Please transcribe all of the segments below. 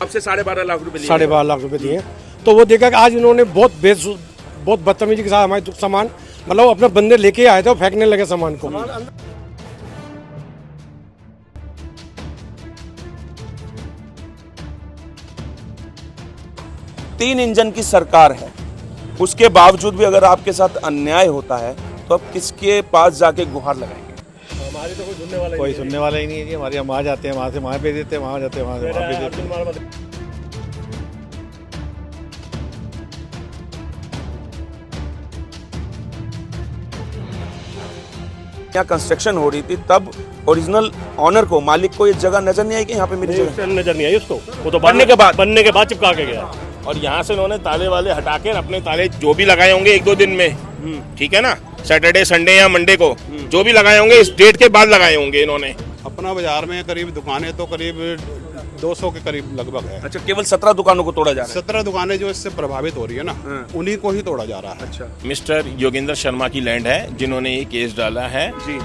आपसे 12.5 लाख रुपए लिए? 12.5 लाख रुपए दिए। तो वो देखा कि आज इन्होंने बहुत बदतमीजी के साथ हमारे सामान, मतलब अपने बंदे लेके आए थे और फेंकने लगे सामान को। 3 इंजन की सरकार है, उसके बावजूद भी अगर आपके साथ अन्याय होता है तो आप किसके पास जाके गुहार लगाएंगे? हमारी तो कोई सुनने वाला ही नहीं है जी। हमारे हम वहाँ जाते हैं, वहाँ से वहाँ भेज देते हैं, वहाँ जाते हैं, वहाँ से वहाँ भेज देते हैं। यहाँ कंस्ट्रक्शन हो रही थी तब ओरिजिनल ऑनर को, मालिक को ये जगह नजर नहीं आई कि यहाँ पे मेरी जगह नजर नहीं आई उसको। वो तो बनने के बाद चिपका के गया। और यहाँ से उन्होंने ताले वाले हटा के अपने ताले जो भी लगाए होंगे 1-2 दिन में, ठीक है ना, सैटरडे संडे या मंडे को जो भी लगाए होंगे इस डेट के बाद लगाए होंगे इन्होंने। अपना बाजार में करीब दुकानें तो करीब 200 के करीब लगभग है। अच्छा, केवल 17 दुकानों को तोड़ा जा रहा है? 17 दुकानें जो इससे प्रभावित हो रही है ना, उन्हीं को ही तोड़ा जा रहा है। अच्छा, मिस्टर योगेंद्र शर्मा की लैंड है जिन्होंने ये केस डाला है जी।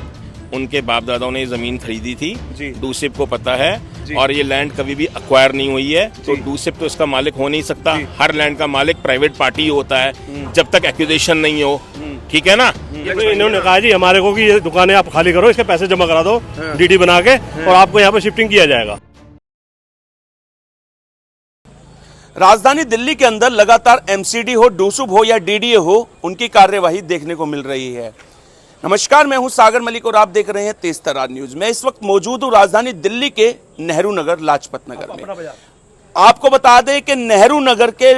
उनके बाप दादाओं ने जमीन खरीदी थी जी। डूसिप को पता है, और ये लैंड कभी भी अक्वायर नहीं हुई है, तो डूसिप तो इसका मालिक हो नहीं सकता। हर लैंड का मालिक प्राइवेट पार्टी ही होता है जब तक एक्विजिशन नहीं हो, ठीक है ना। इन्होंने कहा जी हमारे को कि ये दुकानें आप खाली करो, इसके पैसे जमा करा दो डीडी बना के, और आपको यहाँ पे शिफ्टिंग किया जाएगा। राजधानी दिल्ली के अंदर लगातार एमसीडी हो, डूसुब हो या डीडीए हो, उनकी कार्यवाही देखने को मिल रही है। नमस्कार, मैं हूं सागर मलिक और आप देख रहे हैं तेज तरार न्यूज। मैं इस वक्त मौजूद हूं राजधानी दिल्ली के नेहरू नगर लाजपत नगर में। आपको बता दें कि नेहरू नगर के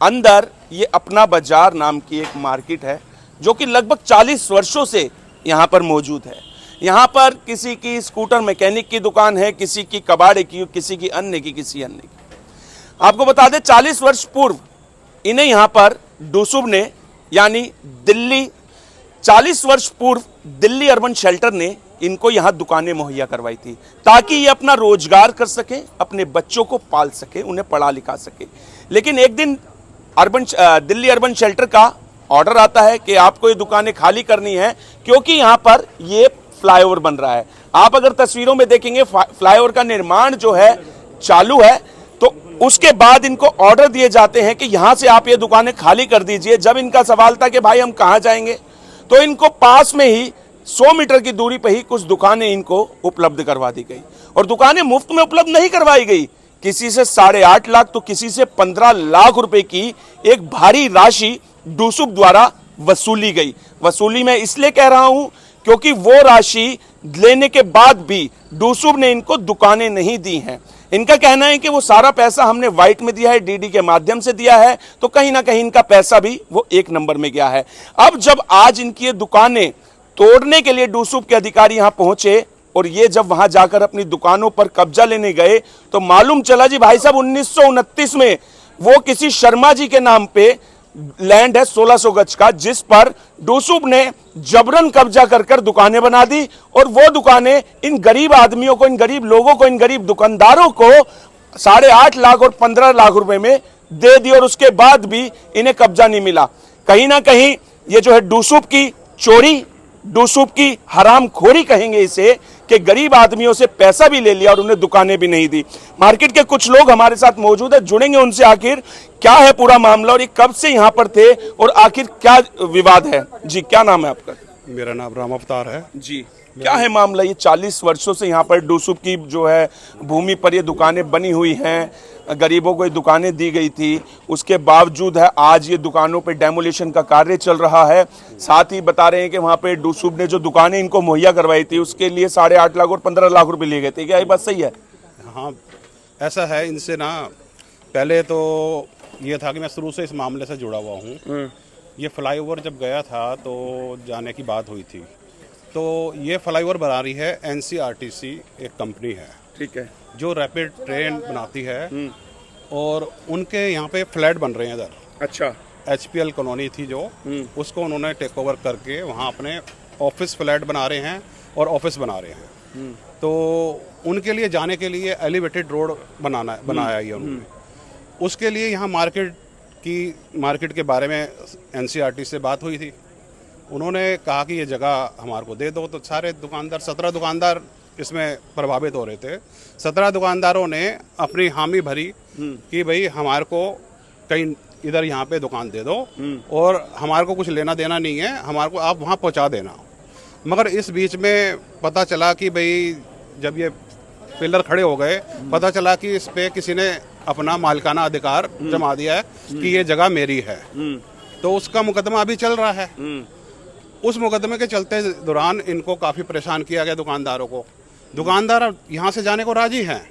अंदर ये अपना बाजार नाम की एक मार्केट है जो कि लगभग 40 वर्षों से यहां पर मौजूद है। यहां पर किसी की स्कूटर मैकेनिक की दुकान है, किसी की कबाड़े की, किसी की अन्य की, किसी अन्य की। आपको बता दें 40 वर्ष पूर्व इन्हें यहां पर डूसुब ने, यानी दिल्ली 40 वर्ष पूर्व दिल्ली अर्बन शेल्टर ने इनको यहां दुकानें मुहैया करवाई थी ताकि ये अपना रोजगार कर सके, अपने बच्चों को पाल सके, उन्हें पढ़ा लिखा सके। लेकिन एक दिन दिल्ली अर्बन शेल्टर का ऑर्डर आता है कि आपको ये दुकानें खाली करनी है क्योंकि यहां पर ये फ्लाईओवर बन रहा है। आप अगर तस्वीरों में देखेंगे फ्लाईओवर का निर्माण जो है चालू है, तो उसके बाद इनको ऑर्डर दिए जाते हैं कि यहां से आप ये दुकानें खाली कर दीजिए। जब इनका सवाल था कि भाई हम कहां जाएंगे, तो इनको पास में ही 100 मीटर की दूरी पर ही कुछ दुकानें इनको उपलब्ध करवा दी गई। और दुकानें मुफ्त में उपलब्ध नहीं करवाई गई, किसी से 8.5 लाख तो किसी से 15 लाख रुपए की एक भारी राशि डूसुब द्वारा वसूली गई। वसूली मैं इसलिए कह रहा हूं क्योंकि वो राशि लेने के बाद भी डूसुब ने इनको दुकानें नहीं दी हैं। इनका कहना है कि वो सारा पैसा हमने व्हाइट में दिया है, डीडी के माध्यम से दिया है, तो कहीं ना कहीं इनका पैसा भी वो 1 नंबर में गया है। अब जब आज इनकी ये दुकानें तोड़ने के लिए डूसुब के अधिकारी यहां पहुंचे और ये जब वहां जाकर अपनी दुकानों पर कब्जा लेने गए, तो मालूम चला जी भाई साहब 1929 में वो किसी शर्मा जी के नाम पे लैंड है 1600 गज का, जिस पर डूसुब ने जबरन कब्जा कर दुकानें बना दी। और वो दुकानें इन गरीब आदमियों को, इन गरीब लोगों को, इन गरीब दुकानदारों को 8.5 लाख और 15 लाख रुपए में दे दी, और उसके बाद भी इन्हें कब्जा नहीं मिला। कहीं ना कहीं ये जो है डूसुब की चोरी, डूसुब की हरामखोरी कहेंगे इसे, कि गरीब आदमियों से पैसा भी ले लिया और उन्हें दुकानें भी नहीं दी। मार्केट के कुछ लोग हमारे साथ मौजूद है, जुड़ेंगे उनसे, आखिर क्या है पूरा मामला और ये कब से यहाँ पर थे और आखिर क्या विवाद है। जी, क्या नाम है आपका? मेरा नाम राम अवतार है जी। क्या है मामला? ये 40 वर्षों से यहाँ पर डूसुब की जो है भूमि पर ये दुकानें बनी हुई हैं, गरीबों को ये दुकानें दी गई थी, उसके बावजूद है आज ये दुकानों पे डेमोलिशन का कार्य चल रहा है। साथ ही बता रहे हैं कि वहाँ पे डूसुब ने जो दुकानें इनको मुहैया करवाई थी उसके लिए 8.5 लाख और 15 लाख रुपए लिए गए थे। क्या ये बात सही है? हाँ, ऐसा है। इनसे ना पहले तो ये था कि मैं शुरू से इस मामले से जुड़ा हुआ हूँ। ये फ्लाईओवर जब गया था तो जाने की बात हुई थी, तो ये फ्लाईओवर बना रही है NCRTC, एक कंपनी है, ठीक है, जो रैपिड ट्रेन बनाती है, और उनके यहाँ पे फ्लैट बन रहे हैं इधर। अच्छा। HPL कॉलोनी थी जो, उसको उन्होंने टेक ओवर करके वहाँ अपने ऑफिस फ्लैट बना रहे हैं और ऑफिस बना रहे हैं। तो उनके लिए जाने के लिए एलिवेटेड रोड बनाया है उन्होंने। उसके लिए यहाँ मार्केट के बारे में NCRT से बात हुई थी। उन्होंने कहा कि ये जगह हमारे को दे दो, तो सारे दुकानदार 17 दुकानदार इसमें प्रभावित हो रहे थे। 17 दुकानदारों ने अपनी हामी भरी कि भाई हमारे को कहीं इधर यहाँ पे दुकान दे दो और हमारे को कुछ लेना देना नहीं है, हमारे को आप वहाँ पहुँचा देना। मगर इस बीच में पता चला कि भाई जब ये पिलर खड़े हो गए, पता चला कि इस पे किसी ने अपना मालिकाना अधिकार जमा दिया है कि ये जगह मेरी है। तो उसका मुकदमा अभी चल रहा है। उस मुकदमे के चलते दौरान इनको काफ़ी परेशान किया गया दुकानदारों को। दुकानदार यहाँ से जाने को राजी हैं,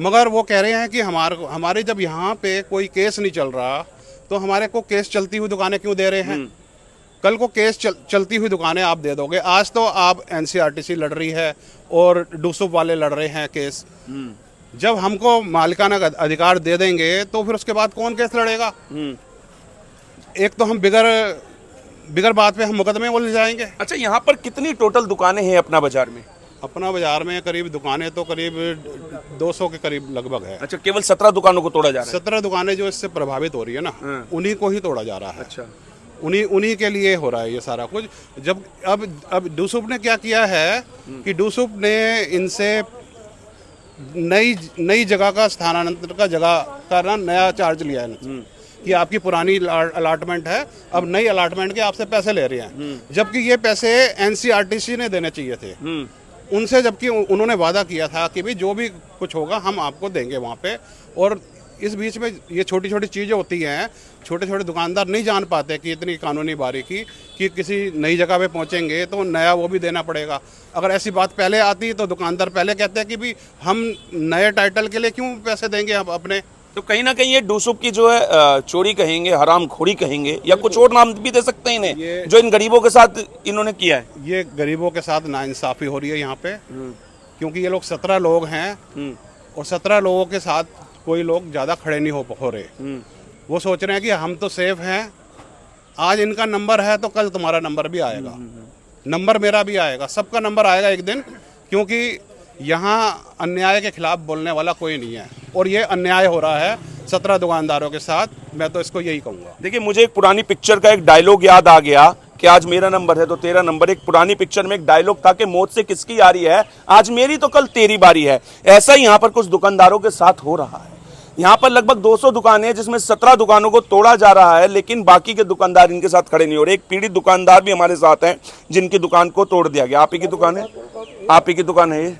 मगर वो कह रहे हैं कि हमारे जब यहाँ पे कोई केस नहीं चल रहा तो हमारे को केस चलती हुई दुकानें क्यों दे रहे हैं? कल को केस चलती हुई दुकानें आप दे दोगे। आज तो आप एनसीआरटीसी लड़ रही है और डूसुप वाले लड़ रहे हैं केस। जब हमको मालिकाना अधिकार दे देंगे तो फिर उसके बाद कौन केस लड़ेगा? एक तो हम बिगर बात पे हम मुकदमे बोल जाएंगे। अच्छा, यहाँ पर कितनी टोटल दुकानें हैं अपना बाजार में? अपना बाजार में करीब दुकानें तो करीब 200 के करीब लगभग है। अच्छा, केवल 17 दुकानों को तोड़ा जा रहा है? 17 दुकानें जो इससे प्रभावित हो रही है ना, उन्हीं को ही तोड़ा जा रहा है। अच्छा, उन्हीं के लिए हो रहा है ये सारा कुछ। जब अब डूसुप ने क्या किया है कि डूसुप ने इनसे नई जगह का स्थानांतरण का जगह का ना नया चार्ज लिया है कि आपकी पुरानी अलाटमेंट है, अब नई अलाटमेंट के आपसे पैसे ले रहे हैं, जबकि ये पैसे एनसीआरटीसी ने देने चाहिए थे उनसे, जबकि उन्होंने वादा किया था कि भाई जो भी कुछ होगा हम आपको देंगे वहाँ पे। और इस बीच में ये छोटी छोटी चीज़ें होती हैं, छोटे छोटे दुकानदार नहीं जान पाते कि इतनी कानूनी बारीकी कि किसी नई जगह पे पहुंचेंगे तो नया वो भी देना पड़ेगा। अगर ऐसी बात पहले आती तो दुकानदार पहले कहते हैं कि भी हम नए टाइटल के लिए क्यों पैसे देंगे अब अपने। तो कहीं ना कहीं ये डूसुप की जो है चोरी कहेंगे, हरामखोरी कहेंगे, या कुछ और नाम भी दे सकते हैं इन्हें, जो इन गरीबों के साथ इन्होंने किया है। ये गरीबों के साथ नाइंसाफी हो रही है यहाँ पे, क्योंकि ये लोग 17 लोग हैं और 17 लोगों के साथ कोई लोग ज़्यादा खड़े नहीं हो रहे। वो सोच रहे हैं कि हम तो सेफ हैं, आज इनका नंबर है तो कल तुम्हारा नंबर भी आएगा, नंबर मेरा भी आएगा, सबका नंबर आएगा एक दिन, क्योंकि यहाँ अन्याय के खिलाफ बोलने वाला कोई नहीं है और ये अन्याय हो रहा है 17 दुकानदारों के साथ। मैं तो इसको यही कहूँगा। देखिए, मुझे एक पुरानी पिक्चर का एक डायलॉग याद आ गया कि आज मेरा नंबर है तो तेरा नंबर। एक पुरानी पिक्चर में एक डायलॉग था कि मौत से किसकी आ रही है, आज मेरी तो कल तेरी बारी है। ऐसा ही यहाँ पर कुछ दुकानदारों के साथ हो रहा है। यहाँ पर लगभग 200 दुकानें हैं जिसमें 17 दुकानों को तोड़ा जा रहा है, लेकिन बाकी के दुकानदार इनके साथ खड़े नहीं हो रहे। एक पीड़ित दुकानदार भी हमारे साथ हैं जिनकी दुकान को तोड़ दिया गया। आप ही की दुकान है? आप ही की दुकान है ये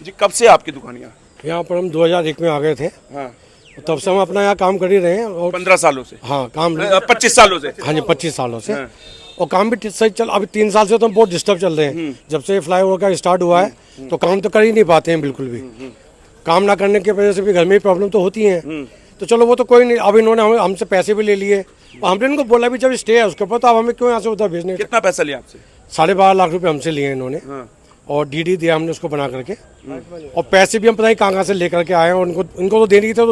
जी? कब से आपकी दुकान यहाँ पर? हम 2001 में आ गए थे। हाँ, तब से हम अपना यहाँ काम कर ही रहे हैं। और 15 सालों से? हाँ, काम 25 सालों से? हाँ जी, 25 सालों से। और काम भी सही चल, अभी 3 साल से तो हम बहुत डिस्टर्ब चल रहे हैं। जब से फ्लाईओवर का स्टार्ट हुआ है तो काम तो कर ही नहीं पाते हैं बिल्कुल भी। काम ना करने की वजह से भी घर में प्रॉब्लम तो होती है। तो चलो वो तो कोई नहीं, अब इन्होंने हमसे पैसे भी ले लिए और हमने इनको बोला भी जब स्टे है उसके ऊपर तो अब हमें क्यों यहाँ से उधर भेजने। कितना पैसा लिया आपसे? 12.5 लाख रुपए हमसे लिए इन्होंने। और डीडी दिया हमने उसको बना करके, और पैसे भी हम पता नहीं कहाँ से लेकर के आए हैं। उनको तो देने की तो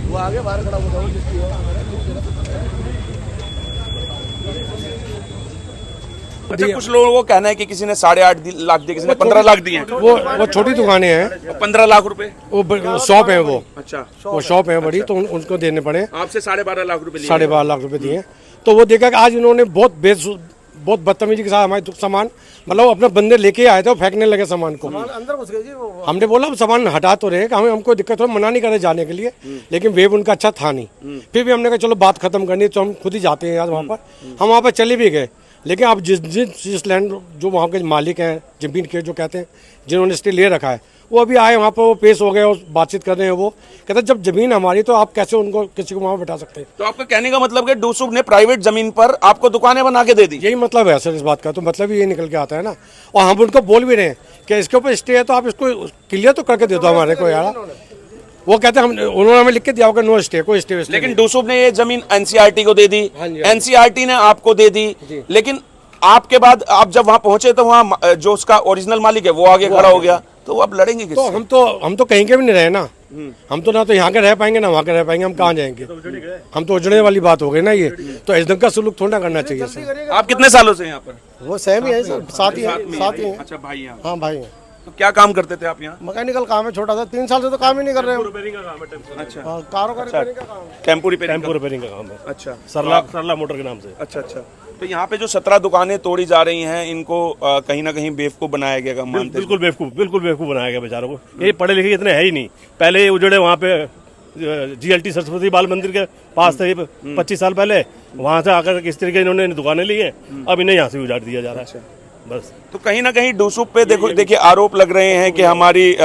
वो आगे बाहर खड़ा होता है जिसकी अच्छा, कुछ लोगों को कहना है कि किसी ने 8.5 लाख दिए, किसी ने 15 लाख दिए। वो छोटी दुकानें हैं। 15 लाख रुपए वो शॉप है वो। अच्छा, वो शॉप है बड़ी, तो उनको देने पड़े। आपसे 12.5 लाख रुपए लिए? 12.5 लाख रुपए दिए। तो वो देखा कि आज इन्होंने बहुत बदतमीजी के साथ हमारे सामान, मतलब अपने बंदे लेके आए थे और फेंकने लगे सामान को। अंदर घुस गए जी वो। हमने बोला सामान हटा तो रहे, हमको दिक्कत हो, मना नहीं करे जाने के लिए, लेकिन वेब उनका अच्छा था नहीं। फिर भी हमने कहा चलो बात खत्म करनी तो हम खुद ही जाते हैं यार वहाँ पर। हम वहाँ पर चले भी गए, लेकिन अब जिस लैंड जो वहाँ के मालिक हैं जमीन के, जो कहते हैं जिन्होंने स्टे ले रखा है, वो अभी आए वहाँ पर, वो पेश हो गए और बातचीत कर रहे हैं। वो कहते हैं जब जमीन हमारी तो आप कैसे उनको किसी को वहाँ बैठा सकते हैं। तो आपका कहने का मतलब कि डूसुप ने प्राइवेट जमीन पर आपको दुकानें बना के दे दी? यही मतलब है सर इस बात का, तो मतलब ये निकल के आता है ना। और हम उनको बोल भी रहे हैं कि इसके ऊपर स्टे है तो आप इसको क्लियर तो करके दे दो हमारे को यार। वो कहते हैं उन्होंने हमें लिख के दिया होगा नो स्टे, कोई स्टे। लेकिन डूसुप ने ये जमीन एनसीआरटी को दे दी, एनसीआरटी ने आपको दे दी, लेकिन आपके बाद आप जब वहां पहुंचे तो वहां जो उसका ओरिजिनल मालिक है वो आगे खड़ा हो गया, तो अब लड़ेंगे किससे? तो हम तो कहीं के भी नहीं रहे ना। हम तो ना तो यहाँ के रह पाएंगे ना वहाँ के रह पाएंगे, हम कहाँ जाएंगे? हम तो उजड़ने वाली बात हो गई ना ये। तो इस ढंग का सुलूक थोड़ा करना चाहिए सर। आप कितने सालों से यहाँ पर? वो सेम ही है सर, साथ ही है। अच्छा, भाई यहाँ? हाँ भाई हैं। तो क्या काम करते थे आप यहाँ? मैकेनिकल काम है छोटा सा, 3 साल से तो काम ही नहीं कर रहे हम। रिपेयरिंग का काम है टेम्पो। अच्छा, कारों का रिपेयरिंग का काम है। टेम्पो रिपेयरिंग टेम्पो रिपेयरिंग का काम है। अच्छा, सरला मोटर के नाम से। अच्छा अच्छा। तो यहाँ पे जो 17 दुकानें तोड़ी जा रही हैं, इनको कहीं ना कहीं बेवकूफ बनाया गया, मानते हैं? बिल्कुल बेवकूफ बनाया गया बेचारों को। ये पढ़े लिखे इतने है ही नहीं। पहले ये उजड़े वहाँ पे GLT सरस्वती बाल मंदिर के पास थे 25 साल पहले, वहाँ से आकर किस तरीके इन्होंने दुकानें ली हैं, अब इन्हें यहाँ से उजाड़ दिया जा रहा है बस। तो कहीं ना कहीं डूसुब पे देखिए आरोप लग रहे हैं कि हमारी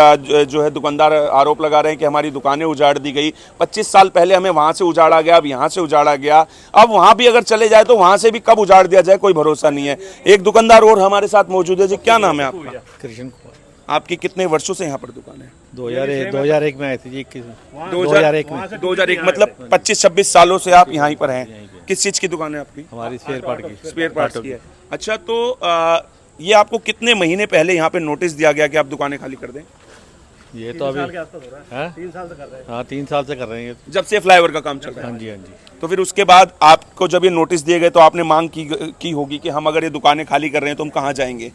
जो है दुकानदार आरोप लगा रहे हैं कि हमारी दुकानें उजाड़ दी गई। 25 साल पहले हमें वहां से उजाड़ा गया, अब यहाँ से उजाड़ा गया, अब वहां भी अगर चले जाए तो वहां से भी कब उजाड़ दिया जाए कोई भरोसा नहीं है। एक दुकानदार और हमारे साथ मौजूद है जी, क्या नाम है आपका? कृष्ण कुमार। आपकी कितने वर्षों से यहाँ पर दुकान है? 2001 में आई थी जी। 2001 मतलब 25-26 सालों से आप यहीं पर हैं। किस चीज की दुकान है आपकी? हमारी स्पेयर पार्ट की। स्पेयर पार्ट्स की है। अच्छा, तो ये आपको कितने महीने पहले यहाँ पे नोटिस दिया गया कि आप दुकानें खाली कर दें? ये तो अभी 3 साल से कर रहे हैं। हाँ 3 साल से कर रहे हैं। जब से फ्लाईओवर का काम चल रहा है? हाँ जी हाँ जी। तो फिर उसके बाद आपको जब ये नोटिस दिए गए तो आपने मांग की होगी कि हम अगर ये दुकानें खाली कर रहे हैं तो हम कहाँ जाएंगे?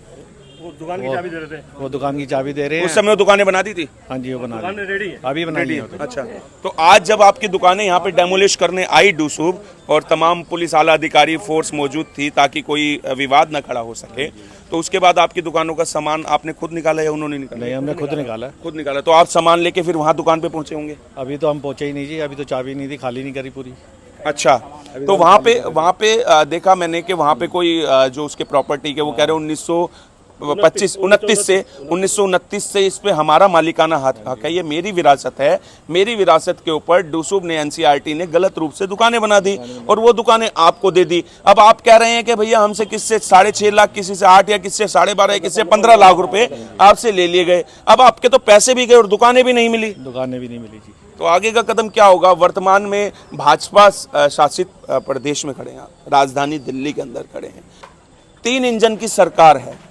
वो दुकान की चाबी दे रहे थे। वो दुकान की चाबी दे रहे हैं। उस समय वो दुकानें बना दी थी? हाँ जी वो बना दुकान दी। रेडी है। अभी बना दी है। अच्छा, तो आज जब आपकी दुकानें यहाँ पे डेमोलिश करने आई डूसुब और तमाम पुलिस आला अधिकारी फोर्स मौजूद थी ताकि कोई विवाद न खड़ा हो सके, तो उसके बाद आपकी दुकानों का सामान आपने खुद निकाला या उन्होंने निकाला? नहीं हमने खुद निकाला। खुद निकाला। तो आप सामान लेके फिर वहाँ दुकान पे पहुंचे होंगे? अभी तो हम पहुंचे ही नहीं जी, अभी तो चाबी नहीं थी, खाली नहीं करी पूरी। अच्छा, तो वहाँ पे देखा मैंने कि वहाँ पे कोई जो उसके प्रॉपर्टी के वो कह रहे हैं 1929 से इस पे हमारा मालिकाना हक है, ये मेरी विरासत है। मेरी विरासत के ऊपर डूसुब ने NCRT ने गलत रूप से दुकानें बना दी और वो दुकानें आपको दे दी। अब आप कह रहे हैं कि भैया हमसे किससे 6.5 लाख, किसी से 8 या किससे 12.5, किससे 15 लाख रुपए आपसे ले लिए गए। अब आपके तो पैसे भी गए और दुकानें भी नहीं मिली। दुकानें भी नहीं मिली जी। तो आगे का कदम क्या होगा? वर्तमान में भाजपा शासित प्रदेश में खड़े हैं आप, राजधानी दिल्ली के अंदर खड़े हैं, 3 इंजन की सरकार है,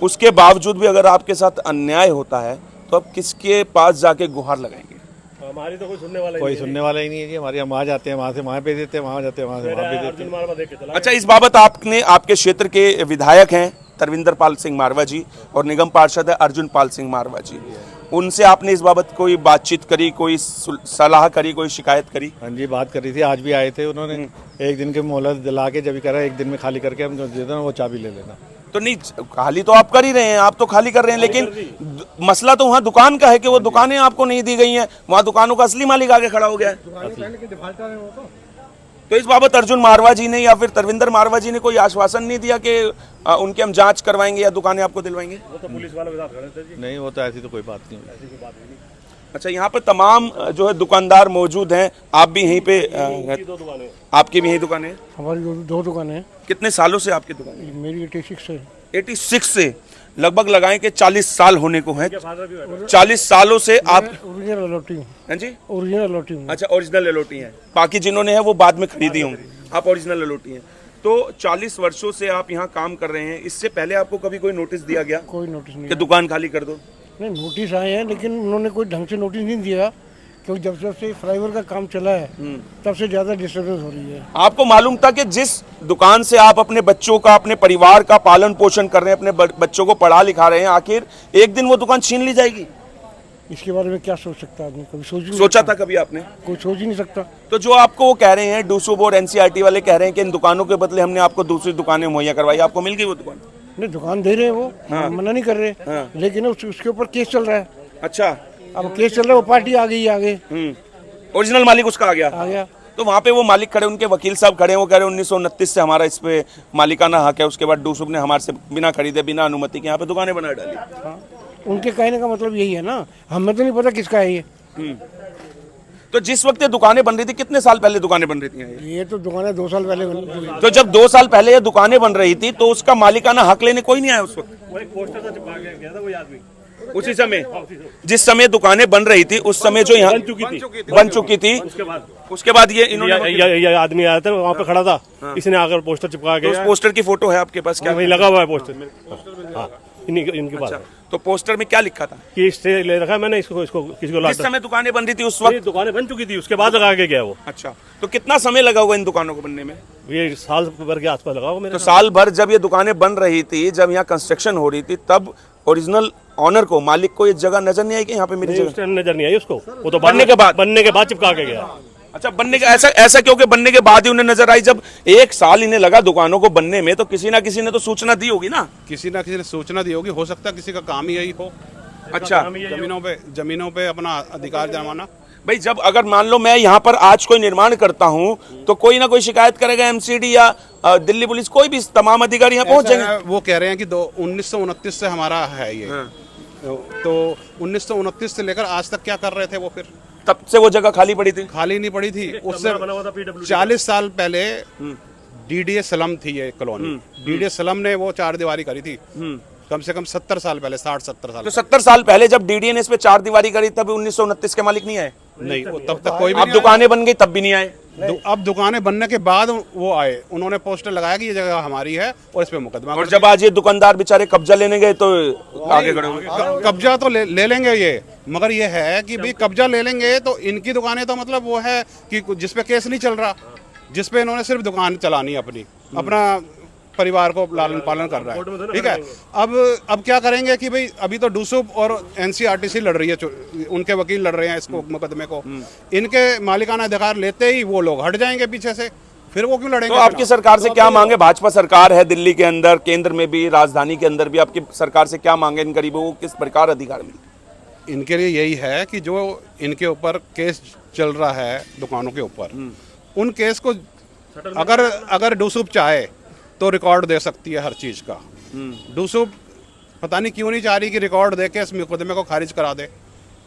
उसके बावजूद भी अगर आपके साथ अन्याय होता है तो आप किसके पास जाके गुहार लगाएंगे? हमारी तो कोई सुनने वाला ही नहीं है जी। हमारे हम वहाँ जाते हैं, वहाँ से वहाँ पे देते हैं, वहाँ जाते हैं, वहाँ से वहाँ पे देते हैं। अच्छा, इस बाबत आपने आपके क्षेत्र के विधायक हैं तरविंदर पाल सिंह मारवा जी और निगम पार्षद है अर्जुन पाल सिंह मारवा जी, उनसे आपने इस बाबत कोई बातचीत करी, कोई सलाह करी, कोई शिकायत करी? हाँ जी बात करी थी, आज भी आए थे उन्होंने। 1 दिन की मोहलत दिला के जब भी करा 1 दिन में खाली करके हम जो दे देना वो चाबी ले लेना। तो नहीं, खाली तो आप कर ही रहे हैं, आप तो खाली कर रहे हैं, लेकिन मसला तो वहाँ दुकान का है कि वो दुकानें आपको नहीं दी गई हैं, वहाँ दुकानों का असली मालिक आगे खड़ा हो गया है। तो इस बाबत अर्जुन मारवा जी ने या फिर तरविंदर मारवा जी ने कोई आश्वासन नहीं दिया कि उनकी हम जांच करवाएंगे या दुकानें आपको दिलवाएंगे? वो तो पुलिस वालों के साथ खड़े थे जी। नहीं वो तो ऐसी तो कोई बात नहीं हुई। अच्छा, यहाँ पे तमाम जो है दुकानदार मौजूद हैं, आप भी यहीं पे 2 दुकानें। आपकी भी यही दुकान है? हमारी 2 दुकानें हैं। कितने सालों से आपकी दुकान है? मेरी 86 से। 86 से लगभग लगाएं कि 40 साल होने को हैं। 40 सालों से आप ओरिजिनल एलओटी हूँ। हैं जी? ओरिजिनल एलओटी हूँ। अच्छा, ओरिजिनल एलओटी हैं, बाकी जिन्होंने है वो बाद में खरीदी होंगी, आप ओरिजिनल एलओटी हैं। तो 40 वर्षों से आप यहाँ काम कर रहे हैं, इससे पहले आपको कभी कोई नोटिस दिया गया कोई नोटिस नहीं कि दुकान खाली कर दो? नहीं, नोटिस आए हैं लेकिन उन्होंने कोई ढंग से नोटिस नहीं दिया, क्योंकि जब से फ्लाईओवर का काम चला है तब से ज़्यादा डिस्टर्बेंस हो रही है। आपको मालूम था कि जिस दुकान से आप अपने बच्चों का, अपने परिवार का पालन पोषण कर रहे हैं, अपने बच्चों को पढ़ा लिखा रहे हैं, आखिर एक दिन वो दुकान छीन ली जाएगी? इसके बारे में क्या सोच सकता है आदमी? कभी सोचा था कभी आपने? कोई सोच ही नहीं सकता। तो जो आपको वो कह रहे हैं डूसुब और NCRT वाले कह रहे हैं कि इन दुकानों के बदले हमने आपको दूसरी दुकानें मुहैया करवाई, आपको मिल गई वो दुकान? नहीं, दुकान दे रहे हैं वो, मना नहीं कर रहे, लेकिन उसके ऊपर केस चल रहा है। अच्छा, अब केस चल रहा है, वो पार्टी आ गई आगे। ओरिजिनल मालिक उसका आ गया। तो वहाँ पे वो मालिक खड़े, उनके वकील साहब खड़े हैं, वो कह रहे हैं 1929 से हमारा इस पे मालिकाना हक है, उसके बाद डूसुब ने हमारे से बिना खरीदे, बिना अनुमति के यहाँ पे दुकानें बना डाली। उनके कहने का मतलब यही है ना, हमें तो नहीं पता किसका है ये। तो जिस वक्त ये दुकानें बन रही थी, कितने साल पहले दुकानें बन रही थी? ये तो दुकानें 2 साल पहले बनी। तो जब 2 साल पहले ये दुकानें बन रही थी तो उसका मालिकाना हक लेने कोई नहीं आया उस वक्त? वो एक पोस्टर था चिपका के गया था वही आदमी। उसी समय जिस समय दुकानें बन रही थी उस समय जो यहाँ बन चुकी थी उसके बाद ये ये आदमी आया था, वहाँ पे खड़ा था, इसने आकर पोस्टर चिपका के। उस पोस्टर की फोटो है आपके पास? क्या वही लगा हुआ है पोस्टर। हाँ, इनके पास। तो पोस्टर में क्या लिखा था? कि इससे ले रखा है मैंने इसको किसी को। जिस समय दुकानें बन रही थी उस वक्त दुकानें बन चुकी थी, उसके बाद लगा के गया वो। अच्छा, तो कितना समय लगा होगा इन दुकानों को बनने में? ये साल भर के आसपास लगा होगा मेरे। तो साल भर जब ये दुकानें बन रही थी, जब यहाँ कंस्ट्रक्शन हो रही थी, तब ओरिजिनल ऑनर को, मालिक को ये जगह नजर नहीं आई कि यहाँ पे मेरी जगह? उस टाइम नजर नहीं आई उसको, वो तो बनने के बाद चिपका के गया। अच्छा, बनने के ऐसा क्योंकि बनने के बाद ही उन्हें नजर आई? जब 1 साल इन्हें लगा दुकानों को बनने में, तो किसी ना किसी ने तो सूचना दी होगी ना? किसी ना किसी ने सूचना दी होगी, हो सकता है किसी का काम ही यही हो। अच्छा, जमीनों पे अपना अधिकार जमाना। भाई जब अगर मान लो मैं यहाँ पर आज कोई निर्माण करता हूँ तो कोई ना कोई शिकायत करेगा, एमसीडी या दिल्ली पुलिस, कोई भी तमाम अधिकारी यहाँ पहुंच जाएंगे। वो कह रहे हैं कि 1929 से हमारा है ये। तो 1929 से लेकर आज तक क्या कर रहे थे वो? फिर तब से वो जगह खाली पड़ी थी? खाली नहीं पड़ी थी, उससे 40 साल पहले डीडीए सलम थी ये कॉलोनी। डीडीए सलम ने वो 4 दीवारी करी थी, कम से कम 70 साल पहले, 60-70 साल। तो 70 साल पहले जब डीडीए ने इस पे 4 दीवारी करी, तब 1929 के मालिक नहीं आए? नहीं, वो तब तक कोई भी अब दुकानें बन गई तब भी नहीं आए? अब दुकानें बनने के बाद वो आए, उन्होंने पोस्टर लगाया कि ये जगह हमारी है और इस पे मुकदमा। और जब आज ये दुकानदार बेचारे कब्जा लेने गए तो आगे खड़े हो गए। कब्जा तो ले लेंगे ये, मगर ये है कि भाई कब्जा ले लेंगे तो इनकी दुकानें तो मतलब वो है कि जिसपे केस नहीं चल रहा, जिसपे इन्होंने सिर्फ दुकान चलानी है अपना परिवार को लालन पालन कर रहा है, ठीक है। अब क्या करेंगे कि भाई अभी तो डूसुप और एनसीआरटीसी लड़ रही है, उनके वकील लड़ रहे हैं इसको मुकदमे को। इनके मालिकाना अधिकार लेते ही वो लोग हट जाएंगे पीछे से, फिर वो क्यों लड़ेंगे? तो आपकी सरकार से क्या मांगे? भाजपा सरकार है दिल्ली के अंदर, केंद्र में भी, राजधानी के अंदर भी, आपकी सरकार से क्या मांगे? इन गरीबों को किस प्रकार अधिकार मिले? इनके लिए यही है कि जो इनके ऊपर केस चल रहा है दुकानों के ऊपर, उन केस को अगर डूसुप चाहे तो रिकॉर्ड दे सकती है हर चीज का। डूसुप पता नहीं क्यों नहीं चाह रही कि रिकॉर्ड दे के इस मुकदमे को खारिज करा दे।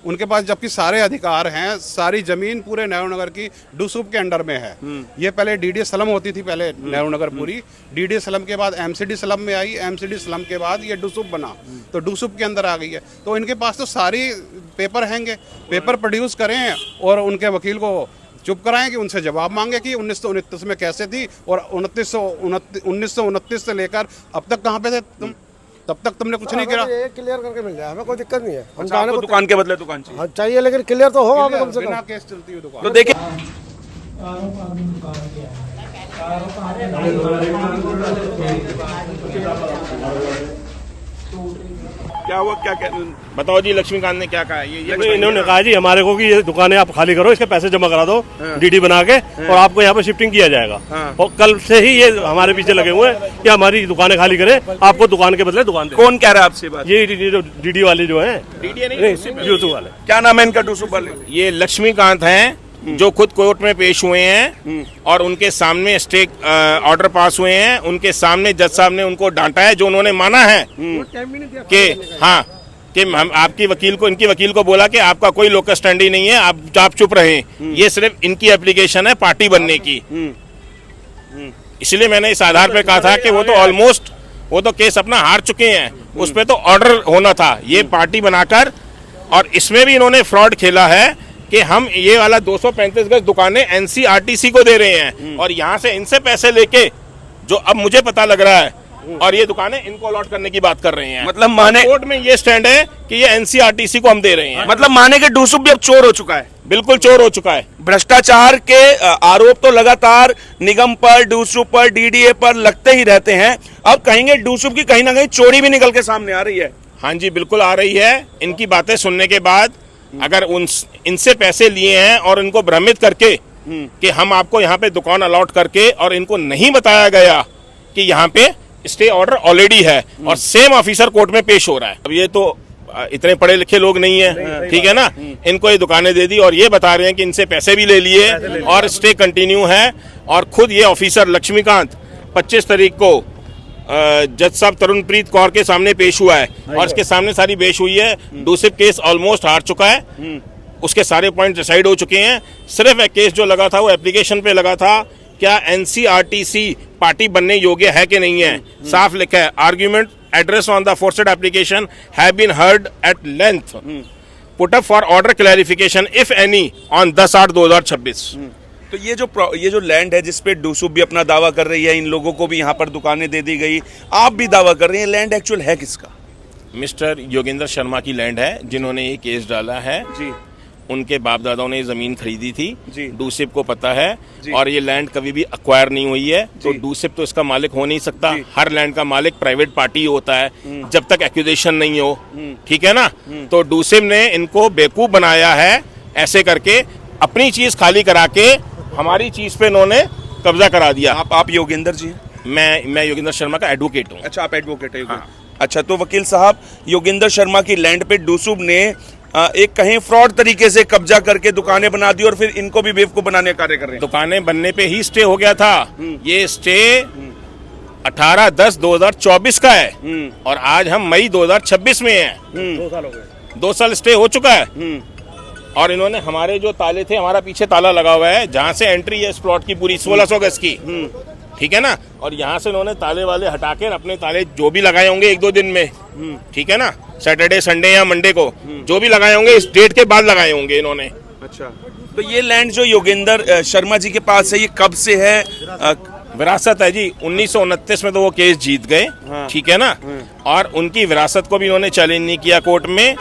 उनके पास जबकि सारे अधिकार हैं, सारी जमीन पूरे नेहरू नगर की डूसुप के अंडर में है। ये पहले डीडीए सलम होती थी, पहले नेहरू नगर पूरी। डीडीए सलम के बाद एमसीडी सलम में आई, एमसीडी सलम के बाद ये डूसुप बना, तो डूसुप के अंदर आ गई है। तो इनके पास तो सारी पेपर हैंगे, पेपर प्रोड्यूस करें और उनके वकील को चुप कराएं कि उनसे जवाब मांगे कि 1929 में कैसे थी और 1929 से लेकर अब तक कहाँ पे थे तुम? तब तक तुमने कुछ नहीं करा। ये क्लियर करके मिल जाए, हमें कोई दिक्कत नहीं है। हम अच्छा, आपको दुकान के बदले दुकान चाहिए? हाँ चाहिए, लेकिन क्लियर तो हो हमें कम से बिना कम। केस चलती हुई दुकान। तो देखिए क्या हुआ, क्या बताओ जी, लक्ष्मीकांत ने क्या कहा? ये इन्होंने कहा जी हमारे को कि ये दुकानें आप खाली करो, इसके पैसे जमा करा दो डीडी बना के, और आपको यहाँ पे शिफ्टिंग किया जाएगा। और कल से ही ये हमारे पीछे लगे हुए हैं कि हमारी दुकानें खाली करें, आपको दुकान के बदले दुकान दे। कौन कह रहा है आपसे बात? ये जो डीडी वाले जो हैं, डीडीए नहीं, यूट्यूब वाले। क्या नाम है इनका? डूसुप वाले? ये लक्ष्मीकांत हैं, जो खुद कोर्ट में पेश हुए हैं और उनके सामने स्टे ऑर्डर पास हुए हैं। उनके सामने जज साहब ने उनको डांटा है, जो उन्होंने माना है कि हाँ, कि हम आपकी वकील को, इनकी वकील को बोला कि आपका कोई लोकस स्टैंडी नहीं है, आप चुप रहें। ये सिर्फ इनकी एप्लीकेशन है पार्टी बनने की। इसलिए मैंने इस आधार पे कहा था कि वो तो ऑलमोस्ट, वो तो केस अपना हार चुके हैं, उस पे तो ऑर्डर होना था। ये पार्टी बनाकर, और इसमें भी इन्होंने फ्रॉड खेला है कि हम ये वाला 235 गज दुकानें एनसीआरटीसी को दे रहे हैं और यहाँ से इनसे पैसे लेके, जो अब मुझे पता लग रहा है, और ये दुकानें इनको अलॉट करने की बात कर रहे हैं। मतलब माने कोर्ट में ये स्टैंड है कि ये एनसीआरटीसी को हम दे रहे हैं। मतलब माने के डूसुप भी अब चोर हो चुका है? बिल्कुल चोर हो चुका है। भ्रष्टाचार के आरोप तो लगातार निगम पर, डूसुप पर, डीडीए पर लगते ही रहते हैं। अब कहेंगे डूसुप की कहीं ना कहीं चोरी भी निकल के सामने आ रही है? हाँ जी, बिल्कुल आ रही है। इनकी बातें सुनने के बाद, अगर इनसे पैसे लिए हैं और इनको भ्रमित करके कि हम आपको यहाँ पे दुकान अलॉट करके, और इनको नहीं बताया गया कि यहाँ पे स्टे ऑर्डर ऑलरेडी है और सेम ऑफिसर कोर्ट में पेश हो रहा है। अब ये तो इतने पढ़े लिखे लोग नहीं है, ठीक है ना। इनको ये दुकानें दे दी और ये बता रहे हैं कि इनसे पैसे भी ले लिए और स्टे कंटिन्यू है। और खुद ये ऑफिसर लक्ष्मीकांत 25 तारीख को जज साहब तरुणप्रीत कौर के सामने पेश हुआ है और इसके सामने सारी पेश हुई है। डूसुप केस ऑलमोस्ट हार चुका है, उसके सारे पॉइंट डिसाइड हो चुके हैं। सिर्फ एक केस जो लगा था वो एप्लीकेशन पे लगा था, क्या एनसीआरटीसी पार्टी बनने योग्य है कि नहीं है। साफ लिखा है, argument address on the forced application have been heard at length, put up for order clarification if any on 10/8/2026। तो ये जो लैंड है जिसपे डूसुप भी अपना दावा कर रही है, इन लोगों को भी यहाँ पर दुकानें दे दी गई, आप भी दावा कर रही हैं, लैंड एक्चुअल है किसका? मिस्टर योगेंद्र शर्मा की लैंड है, जिन्होंने ये केस डाला है जी। उनके बाप दादाओं ने ये जमीन खरीदी थी। जी। डूसिप को पता है जी। और ये लैंड कभी भी अक्वायर नहीं हुई है, तो डूसिप तो इसका मालिक हो नहीं सकता। हर लैंड का मालिक प्राइवेट पार्टी होता है जब तक एक्विजिशन नहीं हो, ठीक है ना। तो डूसिप ने इनको बेवकूफ बनाया है, ऐसे करके अपनी चीज खाली करा के हमारी चीज पे इन्होंने कब्जा करा दिया। आप योगेंद्र जी हैं? मैं योगेंद्र शर्मा का एडवोकेट हूँ। अच्छा, आप एडवोकेट है। अच्छा, तो वकील साहब, योगेंद्र शर्मा की लैंड पे डूसुब ने एक कहीं फ्रॉड तरीके से कब्जा करके दुकानें बना दी और फिर इनको भी बेवकूफ बनाने का कार्य कर रहे हैं। दुकानें बनने पे ही स्टे हो गया था। ये स्टे 18/10/2024 का है और आज हम मई 2026 में हैं। 2 साल हो गए। 2 साल स्टे हो चुका है। और इन्होंने हमारे जो ताले थे, हमारा पीछे ताला लगा हुआ है जहाँ से एंट्री है इस प्लॉट की पूरी 1600 गज की, ठीक है ना। और यहाँ से इन्होंने ताले वाले हटा के अपने ताले जो भी लगाए होंगे 1-2 दिन में, ठीक है ना, सैटरडे संडे या मंडे को जो भी लगाए होंगे इस डेट के बाद लगाए होंगे इन्होंने। अच्छा, तो ये लैंड जो योगेंद्र शर्मा जी के पास है, ये कब से है? विरासत है जी। 1929 में तो वो केस जीत गए, ठीक है ना। और उनकी विरासत को भी इन्होंने चैलेंज नहीं किया कोर्ट में।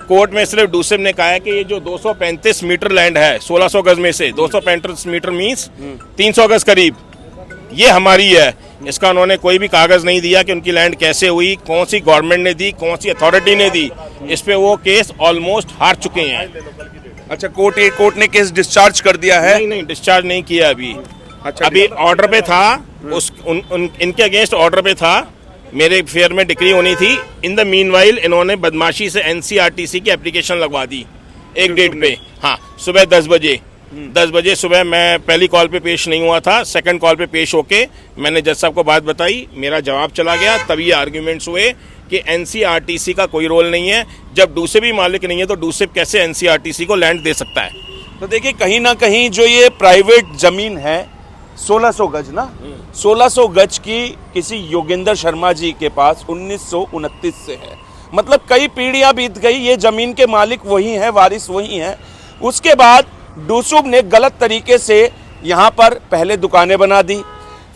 कोर्ट में सिर्फ डूसिप ने कहा है कि ये जो 235 मीटर लैंड है 1600 गज में से 235 मीटर मीन्स 300 गज करीब, ये हमारी है। इसका उन्होंने कोई भी कागज नहीं दिया कि उनकी लैंड कैसे हुई, कौन सी गवर्नमेंट ने दी, कौन सी अथॉरिटी ने दी। इस पे वो केस ऑलमोस्ट हार चुके हैं। अच्छा, कोर्ट ने केस डिस्चार्ज कर दिया है? नहीं, डिस्चार्ज नहीं किया अभी। अच्छा, अभी ऑर्डर पे था, इनके अगेंस्ट ऑर्डर पे था, मेरे फेयर में डिक्री होनी थी। इन द मीनवाइल इन्होंने बदमाशी से NCRTC की एप्लीकेशन लगवा दी एक डेट पे। हाँ, सुबह 10 बजे सुबह मैं पहली कॉल पे पेश नहीं हुआ था। सेकंड कॉल पे पेश होके मैंने जज साहब को बात बताई, मेरा जवाब चला गया। तभी ये आर्ग्यूमेंट्स हुए कि NCRTC का कोई रोल नहीं है। जब डूसिप भी मालिक नहीं है तो डूसिप कैसे NCRTC को लैंड दे सकता है? तो देखिए, कहीं ना कहीं जो ये प्राइवेट जमीन है 1600 गज ना, 1600 गज की किसी योगेंद्र शर्मा जी के पास 1929 से है। मतलब कई पीढ़ियां बीत गई, ये जमीन के मालिक वही हैं, वारिस वही हैं। उसके बाद डूसुब ने गलत तरीके से यहाँ पर पहले दुकानें बना दी,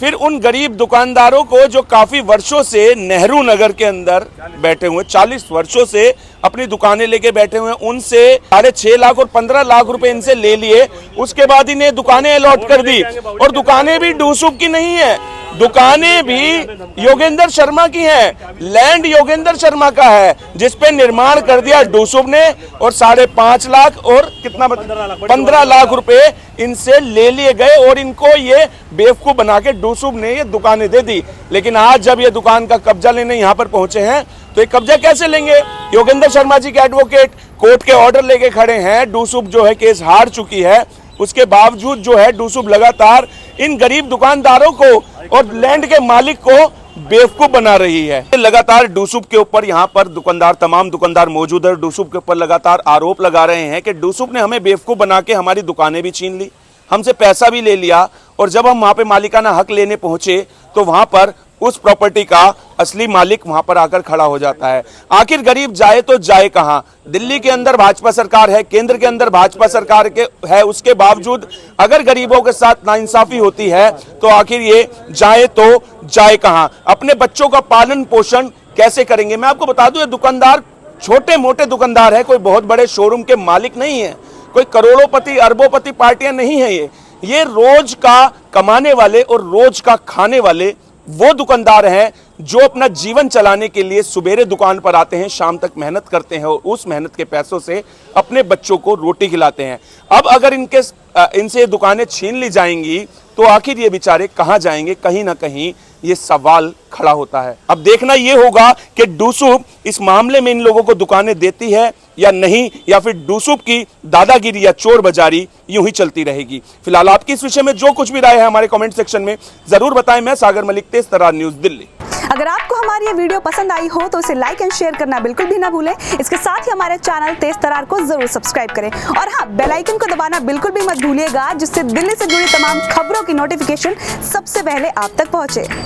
फिर उन गरीब दुकानदारों को जो काफी वर्षों से नेहरू नगर के अंदर बैठे हुए, 40 वर्षों से अपनी दुकानें लेके बैठे हुए, उनसे 6.5 लाख और 15 लाख रुपए इनसे ले लिए। उसके बाद इन्हें दुकानें अलॉट कर दी और दुकानें भी डूसुब की नहीं है, दुकानें भी योगेंद्र शर्मा की हैं। लैंड योगेंद्र शर्मा का है जिसपे निर्माण कर दिया डूसुब ने और 5.5 लाख और कितना 15 लाख रुपए इनसे ले लिए गए और इनको ये बेवकूफ बना के डूसुब ने ये दुकानें दे दी। लेकिन आज जब ये दुकान का कब्जा लेने यहाँ पर पहुंचे हैं तो ये कब्जा कैसे लेंगे? योगेंद्र शर्मा जी के एडवोकेट कोर्ट के ऑर्डर लेके खड़े हैं। डूसुब जो है केस हार चुकी है, उसके बावजूद जो है डूसुब लगातार इन गरीब दुकानदारों को और लैंड के मालिक को बेवकूफ बना रही है। लगातार डूसुब के ऊपर यहाँ पर तमाम दुकानदार मौजूद है। डूसुब के ऊपर लगातार आरोप लगा रहे हैं कि डूसुब ने हमें बेवकूफ बना के हमारी दुकानें भी छीन ली, हमसे पैसा भी ले लिया और जब हम वहां पे मालिकाना हक लेने पहुंचे तो वहां पर उस प्रॉपर्टी का असली मालिक वहां पर आकर खड़ा हो जाता है। आखिर गरीब जाए तो जाए कहां? दिल्ली के अंदर भाजपा सरकार है, केंद्र के अंदर भाजपा सरकार के है, उसके बावजूद अगर गरीबों के साथ नाइंसाफी होती है तो आखिर ये जाए तो जाए कहां? अपने बच्चों का पालन पोषण कैसे करेंगे? मैं आपको बता दूं, ये दुकानदार छोटे मोटे दुकानदार है, कोई बहुत बड़े शोरूम के मालिक नहीं है, कोई करोड़ोंपति अरबोंपति पार्टियां नहीं है। ये रोज का कमाने वाले और रोज का खाने वाले वो दुकानदार हैं जो अपना जीवन चलाने के लिए सुबेरे दुकान पर आते हैं, शाम तक मेहनत करते हैं और उस मेहनत के पैसों से अपने बच्चों को रोटी खिलाते हैं। अब अगर इनसे दुकानें छीन ली जाएंगी तो आखिर ये बेचारे कहां जाएंगे? कहीं ना कहीं ये सवाल खड़ा होता है। अब देखना ये होगा कि डूसुब इस मामले में इन लोगों को दुकानें देती है या नहीं, या फिर डूसुब की दादागिरी या चोर बाजारी यूं ही चलती रहेगी। फिलहाल आपकी इस विषय में जो कुछ भी राय है हमारे कमेंट सेक्शन में जरूर बताएं। मैं सागर मलिक, तेज तरार न्यूज, दिल्ली। अगर आपको हमारी ये वीडियो पसंद आई हो तो इसे लाइक एंड शेयर करना बिल्कुल भी ना भूलें। इसके साथ ही हमारे चैनल तेज तरार को जरूर सब्सक्राइब करें और हाँ, बेल आइकन को दबाना बिल्कुल भी मत भूलिएगा, जिससे दिल्ली से जुड़ी तमाम खबरों की नोटिफिकेशन सबसे पहले आप तक पहुंचे।